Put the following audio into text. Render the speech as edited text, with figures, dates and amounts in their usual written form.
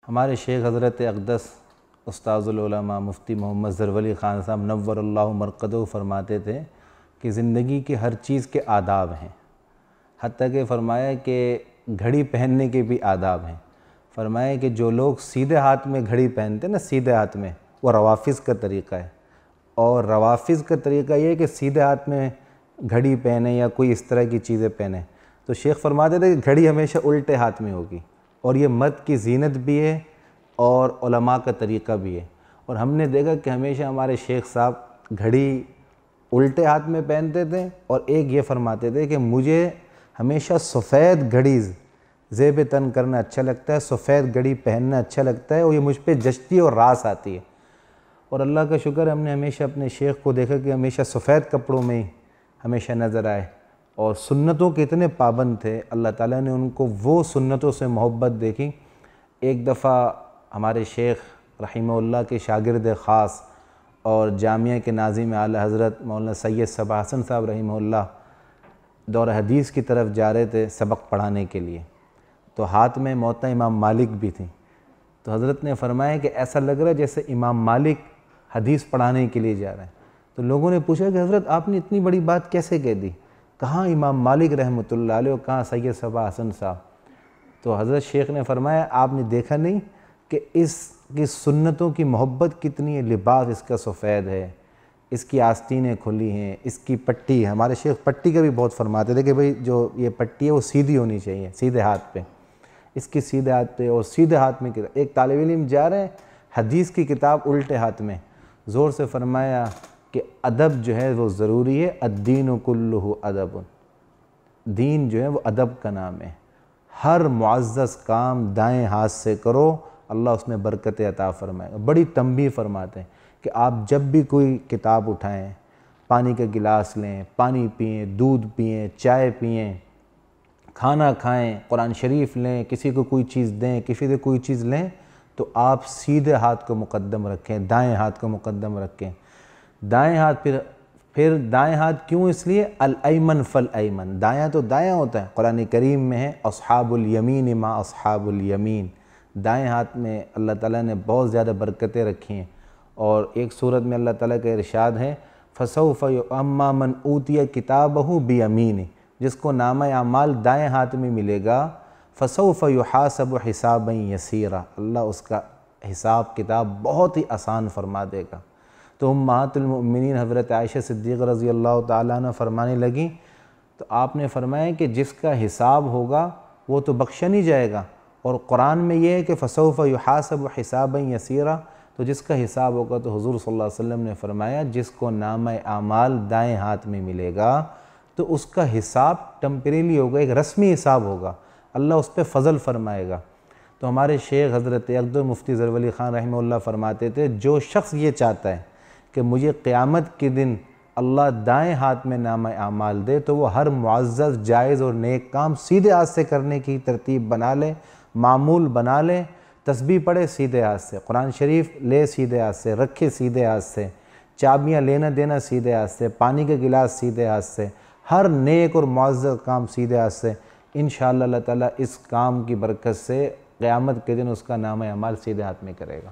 ہمارے شیخ حضرت اقدس استاذ العلماء مفتی محمد ظہرولی خان صاحب نور اللہ مرقدہ فرماتے تھے کہ زندگی کی ہر چیز کے آداب ہیں، حتیٰ کہ فرمایا کہ گھڑی پہننے کے بھی آداب ہیں۔ فرمایا کہ جو لوگ سیدھے ہاتھ میں گھڑی پہنتے ہیں نا، سیدھے ہاتھ میں، وہ روافظ کا طریقہ ہے، اور روافظ کا طریقہ یہ ہے کہ سیدھے ہاتھ میں گھڑی پہنے یا کوئی اس طرح کی چیزیں پہنے۔ تو شیخ فرماتے تھے کہ گھڑی ہمیشہ الٹے ہاتھ میں ہوگی، اور یہ مرد کی زینت بھی ہے اور علماء کا طریقہ بھی ہے۔ اور ہم نے دیکھا کہ ہمیشہ ہمارے شیخ صاحب گھڑی الٹے ہاتھ میں پہنتے تھے، اور ایک یہ فرماتے تھے کہ مجھے ہمیشہ سفید گھڑی زیب تن کرنا اچھا لگتا ہے، سفید گھڑی پہننا اچھا لگتا ہے، اور یہ مجھ پہ جچتی اور راس آتی ہے۔ اور اللہ کا شکر ہے ہم نے ہمیشہ اپنے شیخ کو دیکھا کہ ہمیشہ سفید کپڑوں میں ہمیشہ نظر آئے، اور سنتوں کے اتنے پابند تھے۔ اللہ تعالیٰ نے ان کو وہ سنتوں سے محبت دیکھی۔ ایک دفعہ ہمارے شیخ رحمہ اللہ کے شاگرد خاص اور جامعہ کے ناظم اعلیٰ حضرت مولانا سید صبا حسن صاحب رحمہ اللہ دور حدیث کی طرف جا رہے تھے سبق پڑھانے کے لیے، تو ہاتھ میں موطا امام مالک بھی تھی۔ تو حضرت نے فرمایا کہ ایسا لگ رہا ہے جیسے امام مالک حدیث پڑھانے کے لیے جا رہے ہیں۔ تو لوگوں نے پوچھا کہ حضرت آپ نے اتنی بڑی بات کیسے کہہ دی؟ کہاں امام مالک رحمۃ اللہ علیہ اور کہاں سید صبا حسن صاحب؟ تو حضرت شیخ نے فرمایا آپ نے دیکھا نہیں کہ اس کی سنتوں کی محبت کتنی ہے؟ لباس اس کا سفید ہے، اس کی آستینیں کھلی ہیں، اس کی پٹی، ہمارے شیخ پٹی کا بھی بہت فرماتے تھے کہ بھئی جو یہ پٹی ہے وہ سیدھی ہونی چاہیے، سیدھے ہاتھ پہ، اس کی سیدھے ہاتھ پہ، اور سیدھے ہاتھ میں ایک طالب علم جا رہے ہیں حدیث کی کتاب الٹے ہاتھ میں، زور سے فرمایا کہ ادب جو ہے وہ ضروری ہے، الدین کلہ ادب، دین جو ہے وہ ادب کا نام ہے۔ ہر معزز کام دائیں ہاتھ سے کرو، اللہ اس میں برکت عطا فرمائے گا۔ بڑی تنبیہ فرماتے ہیں کہ آپ جب بھی کوئی کتاب اٹھائیں، پانی کا گلاس لیں، پانی پئیں، دودھ پئیں، چائے پئیں، کھانا کھائیں، قرآن شریف لیں، کسی کو کوئی چیز دیں، کسی سے کوئی چیز لیں، تو آپ سیدھے ہاتھ کو مقدم رکھیں، دائیں ہاتھ کو مقدم رکھیں۔ دائیں ہاتھ پھر دائیں ہاتھ کیوں؟ اس لیے الایمن فالایمن، دایاں تو دایاں ہوتا ہے، قرآن کریم میں ہے اصحاب الیمین ما اصحاب الیمین، دائیں ہاتھ میں اللہ تعالیٰ نے بہت زیادہ برکتیں رکھی ہیں۔ اور ایک صورت میں اللہ تعالیٰ کا ارشاد ہے فَسَوْفَ يُؤَمَّا مَنْ أُوتِيَ كِتَابَهُ بِيَمِينِهِ، جس کو نامہ اعمال دائیں ہاتھ میں ملے گا، فَسَوْفَ يُحَاسَبُ حِسَابًا يَسِيرًا، اللہ اس کا حساب کتاب بہت ہی آسان فرما دے گا۔ تو امہات المؤمنین حضرت عائشہ صدیقہ رضی اللہ تعالیٰ عنہ فرمانے لگیں، تو آپ نے فرمایا کہ جس کا حساب ہوگا وہ تو بخشا نہیں جائے گا، اور قرآن میں یہ ہے کہ فَسَوْفَ يُحَاسَبُ حِسَابًا يَسِيرًا، تو جس کا حساب ہوگا تو حضور صلی اللہ علیہ وسلم نے فرمایا جس کو نامہ اعمال دائیں ہاتھ میں ملے گا تو اس کا حساب ٹمپریلی ہوگا، ایک رسمی حساب ہوگا، اللہ اس پہ فضل فرمائے گا۔ تو ہمارے شیخ حضرت اقدس مفتی ظہرولی خان رحمہ اللہ فرماتے تھے جو شخص یہ چاہتا ہے کہ مجھے قیامت کے دن اللہ دائیں ہاتھ میں نامہ اعمال دے، تو وہ ہر معزز جائز اور نیک کام سیدھے ہاتھ سے کرنے کی ترتیب بنا لے، معمول بنا لے، تسبیح پڑھے سیدھے ہاتھ سے، قرآن شریف لے سیدھے ہاتھ سے، رکھے سیدھے ہاتھ سے، چابیاں لینا دینا سیدھے ہاتھ سے، پانی کا گلاس سیدھے ہاتھ سے، ہر نیک اور معزز کام سیدھے ہاتھ سے، انشاءاللہ اللہ تعالیٰ اس کام کی برکت سے قیامت کے دن اس کا نامہ اعمال سیدھے ہاتھ میں کرے گا۔